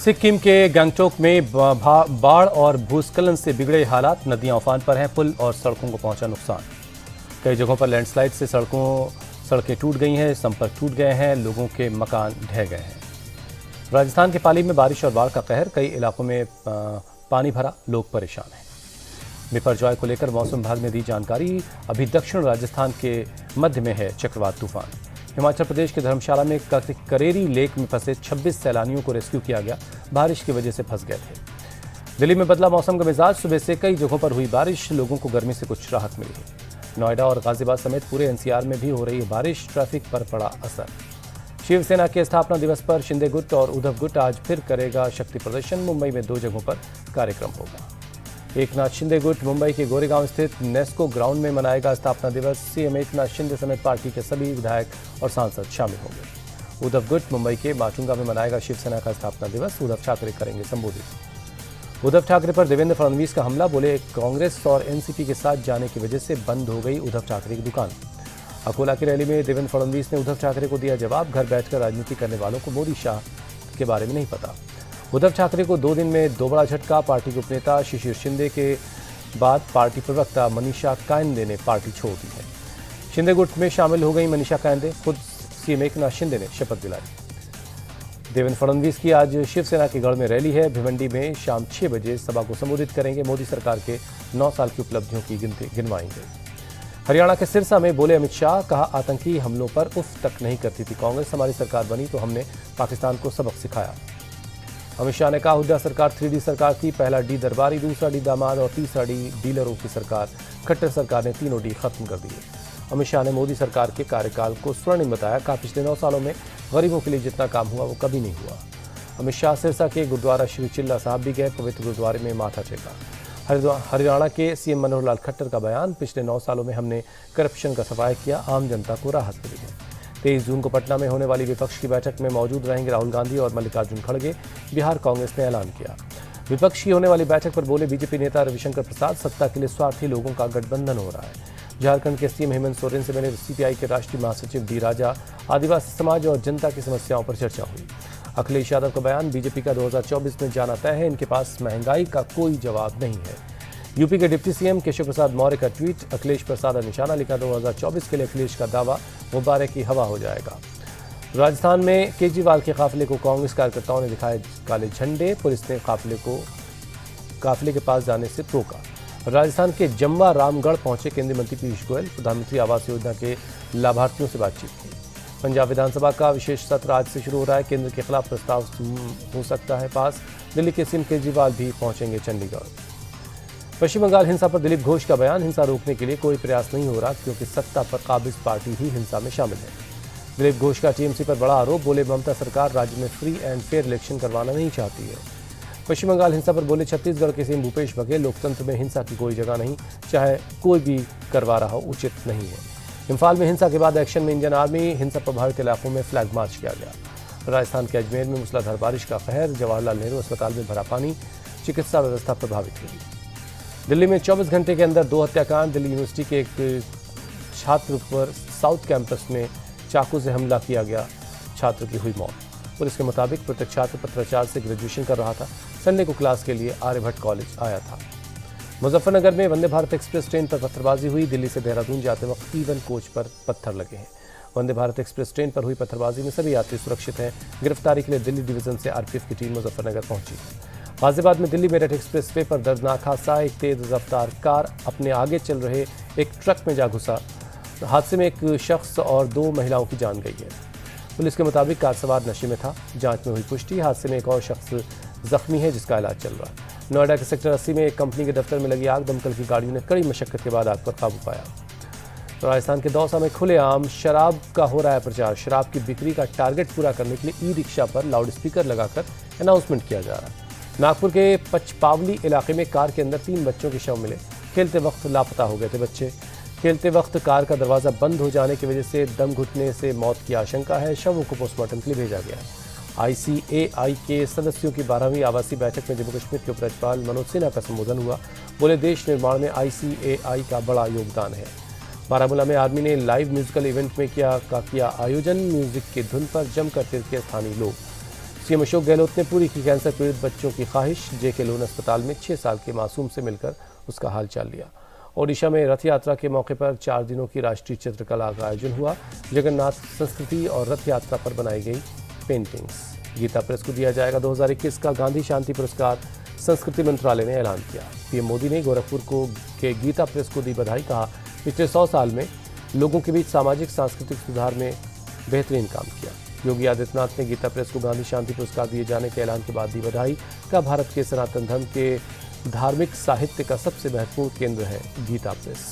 सिक्किम के गंगटोक में बाढ़ और भूस्खलन से बिगड़े हालात। नदियां उफान पर हैं, पुल और सड़कों को पहुंचा नुकसान। कई जगहों पर लैंडस्लाइड से सड़कें टूट गई हैं, संपर्क टूट गए हैं, लोगों के मकान ढह गए हैं। राजस्थान के पाली में बारिश और बाढ़ का कहर, कई इलाकों में पानी भरा, लोग परेशान हैं। बिपरजॉय को लेकर मौसम विभाग ने दी जानकारी। अभी दक्षिण राजस्थान के मध्य में है चक्रवात तूफान। हिमाचल प्रदेश के धर्मशाला में करेरी लेक में फंसे 26 सैलानियों को रेस्क्यू किया गया, बारिश की वजह से फंस गए थे। दिल्ली में बदला मौसम का मिजाज, सुबह से कई जगहों पर हुई बारिश, लोगों को गर्मी से कुछ राहत मिली है। नोएडा और गाजियाबाद समेत पूरे एनसीआर में भी हो रही है बारिश, ट्रैफिक पर पड़ा असर। शिवसेना के स्थापना दिवस पर शिंदे गुट और उद्धव गुट आज फिर करेगा शक्ति प्रदर्शन। मुंबई में 2 जगहों पर कार्यक्रम होगा। एकनाथ शिंदे गुट मुंबई के गोरेगांव स्थित नेस्को ग्राउंड में मनाएगा स्थापना दिवस। सीएम एकनाथ शिंदे समेत पार्टी के सभी विधायक और सांसद शामिल होंगे। उद्धव गुट मुंबई के माटुंगा में मनाएगा शिवसेना का स्थापना दिवस। उद्धव ठाकरे करेंगे संबोधित। उद्धव ठाकरे पर देवेंद्र फडणवीस का हमला, बोले कांग्रेस और एनसीपी के साथ जाने की वजह से बंद हो गई उद्धव ठाकरे की दुकान। अकोला की रैली में देवेंद्र फडणवीस ने उद्धव ठाकरे को दिया जवाब, घर बैठकर राजनीति करने वालों को मोदी शाह के बारे में नहीं पता। उद्धव ठाकरे को 2 दिन में 2 बड़ा झटका। पार्टी के उपनेता शिशिर शिंदे के बाद पार्टी प्रवक्ता मनीषा कायंदे ने पार्टी छोड़ दी है। शिंदे गुट में शामिल हो गई मनीषा कायंदे, खुद सीएम एकनाथ शिंदे ने शपथ दिलाई। देवेंद्र फडणवीस की आज शिवसेना के गढ़ में रैली है। भिवंडी में शाम 6 बजे सभा को संबोधित करेंगे। मोदी सरकार के 9 साल की उपलब्धियों की गिनवाएंगे। हरियाणा के सिरसा में बोले अमित शाह, कहा आतंकी हमलों पर उफ तक नहीं करती थी कांग्रेस, हमारी सरकार बनी तो हमने पाकिस्तान को सबक सिखाया। अमित शाह ने कहा हुड्डा सरकार 3D सरकार थी, पहला डी दरबारी, दूसरा डी दामाद और तीसरा डी डीलरों की सरकार। खट्टर सरकार ने तीनों डी खत्म कर दिए। अमित शाह ने मोदी सरकार के कार्यकाल को स्वर्णिम बताया, कहा पिछले 9 सालों में गरीबों के लिए जितना काम हुआ वो कभी नहीं हुआ। अमित शाह सिरसा के गुरुद्वारा श्री चिल्ला साहब भी गए, पवित्र गुरुद्वारे में माथा टेका। हरियाणा के सीएम मनोहर लाल खट्टर का बयान, पिछले 9 सालों में हमने करप्शन का सफाया किया, आम जनता को राहत मिली है। 23 जून को पटना में होने वाली विपक्ष की बैठक में मौजूद रहेंगे राहुल गांधी और मल्लिकार्जुन खड़गे, बिहार कांग्रेस ने ऐलान किया। विपक्ष की होने वाली बैठक पर बोले बीजेपी नेता रविशंकर प्रसाद, सत्ता के लिए स्वार्थी लोगों का गठबंधन हो रहा है। झारखंड के सीएम हेमंत सोरेन से मिले सीपीआई के राष्ट्रीय महासचिव डी राजा, आदिवासी समाज और जनता की समस्याओं पर चर्चा हुई। अखिलेश यादव का बयान, बीजेपी का 2024 में जाना तय है, इनके पास महंगाई का कोई जवाब नहीं है। यूपी के डिप्टी सीएम केशव प्रसाद मौर्य का ट्वीट, अखिलेश प्रसाद ने निशाना लिखा, 2024 के लिए अखिलेश का दावा गुब्बारे की हवा हो जाएगा। राजस्थान में केजरीवाल के काफिले को कांग्रेस कार्यकर्ताओं ने दिखाए काले झंडे, पुलिस ने काफिले के पास जाने से रोका। राजस्थान के जम्वा रामगढ़ पहुंचे केंद्रीय मंत्री पीयूष गोयल, प्रधानमंत्री आवास योजना के लाभार्थियों से बातचीत की। पंजाब विधानसभा का विशेष सत्र आज से शुरू हो रहा है, केंद्र के खिलाफ प्रस्ताव हो सकता है पास। दिल्ली के सीएम केजरीवाल भी पहुंचेंगे चंडीगढ़। पश्चिम बंगाल हिंसा पर दिलीप घोष का बयान, हिंसा रोकने के लिए कोई प्रयास नहीं हो रहा क्योंकि सत्ता पर काबिज पार्टी ही हिंसा में शामिल है। दिलीप घोष का टीएमसी पर बड़ा आरोप, बोले ममता सरकार राज्य में फ्री एंड फेयर इलेक्शन करवाना नहीं चाहती है। पश्चिम बंगाल हिंसा पर बोले छत्तीसगढ़ के सीएम भूपेश बघेल, लोकतंत्र में हिंसा की कोई जगह नहीं, चाहे कोई भी करवा रहा हो उचित नहीं है। इम्फाल में हिंसा के बाद एक्शन में इंडियन आर्मी, हिंसा प्रभावित इलाकों में फ्लैग मार्च किया गया। राजस्थान के अजमेर में मूसलाधार बारिश का कहर, जवाहरलाल नेहरू अस्पताल में भरा पानी, चिकित्सा व्यवस्था प्रभावित हुई। दिल्ली में 24 घंटे के अंदर 2 हत्याकांड, दिल्ली यूनिवर्सिटी के एक छात्र पर साउथ कैंपस में चाकू से हमला किया गया, छात्र की हुई मौत। पुलिस के मुताबिक मृतक छात्र पत्राचार से ग्रेजुएशन कर रहा था, संडे को क्लास के लिए आर्यभट्ट कॉलेज आया था। मुजफ्फरनगर में वंदे भारत एक्सप्रेस ट्रेन पर पत्थरबाजी हुई, दिल्ली से देहरादून जाते वक्त E1 कोच पर पत्थर लगे हैं। वंदे भारत एक्सप्रेस ट्रेन पर हुई पत्थरबाजी में सभी यात्री सुरक्षित हैं। गिरफ्तारी के लिए दिल्ली डिवीजन से आरपीएफ की टीम मुजफ्फरनगर पहुंची। गाजियाबाद में दिल्ली मेरठ एक्सप्रेसवे पर दर्दनाक हादसा, एक तेज रफ्तार कार अपने आगे चल रहे एक ट्रक में जा घुसा। हादसे में एक शख्स और 2 महिलाओं की जान गई है। पुलिस के मुताबिक कार सवार नशे में था, जांच में हुई पुष्टि। हादसे में एक और शख्स जख्मी है जिसका इलाज चल रहा है। नोएडा के सेक्टर 80 में एक कंपनी के दफ्तर में लगी आग, दमकल की गाड़ियों ने कड़ी मशक्कत के बाद आग पर काबू पाया। राजस्थान के दौसा में खुलेआम शराब का हो रहा है प्रचार, शराब की बिक्री का टारगेट पूरा करने के लिए ई-रिक्शा पर लाउड स्पीकर लगाकर अनाउंसमेंट किया जा रहा है। नागपुर के पचपावली इलाके में कार के अंदर 3 बच्चों के शव मिले, खेलते वक्त लापता हो गए थे बच्चे। खेलते वक्त कार का दरवाज़ा बंद हो जाने की वजह से दम घुटने से मौत की आशंका है। शवों को पोस्टमार्टम के लिए भेजा गया है। ICAI के सदस्यों की 12वीं आवासीय बैठक में जम्मू कश्मीर के उपराज्यपाल मनोज सिन्हा का संबोधन हुआ, बोले देश निर्माण में ICAI का बड़ा योगदान है। बारामूला में आर्मी ने लाइव म्यूजिकल इवेंट में किया आयोजन, म्यूजिक की धुन पर जमकर थिरके स्थानीय लोग। सीएम अशोक गहलोत ने पूरी की कैंसर पीड़ित बच्चों की ख्वाहिश। जेके लोन अस्पताल में 6 साल के मासूम से मिलकर उसका हाल चाल लिया। ओडिशा में रथ यात्रा के मौके पर 4 दिनों की राष्ट्रीय चित्रकला का आयोजन हुआ। जगन्नाथ संस्कृति और रथ यात्रा पर बनाई गई पेंटिंग्स। गीता प्रेस को दिया जाएगा 2021 का गांधी शांति पुरस्कार, संस्कृति मंत्रालय ने ऐलान किया। पीएम मोदी ने गोरखपुर के गीता प्रेस को दी बधाई। कहा, पिछले 100 साल में लोगों के बीच सामाजिक सांस्कृतिक सुधार में बेहतरीन काम किया। योगी आदित्यनाथ ने गीता प्रेस को गांधी शांति पुरस्कार दिए जाने के ऐलान के बाद दी बधाई। का भारत के सनातन धर्म के धार्मिक साहित्य का सबसे महत्वपूर्ण केंद्र है गीता प्रेस।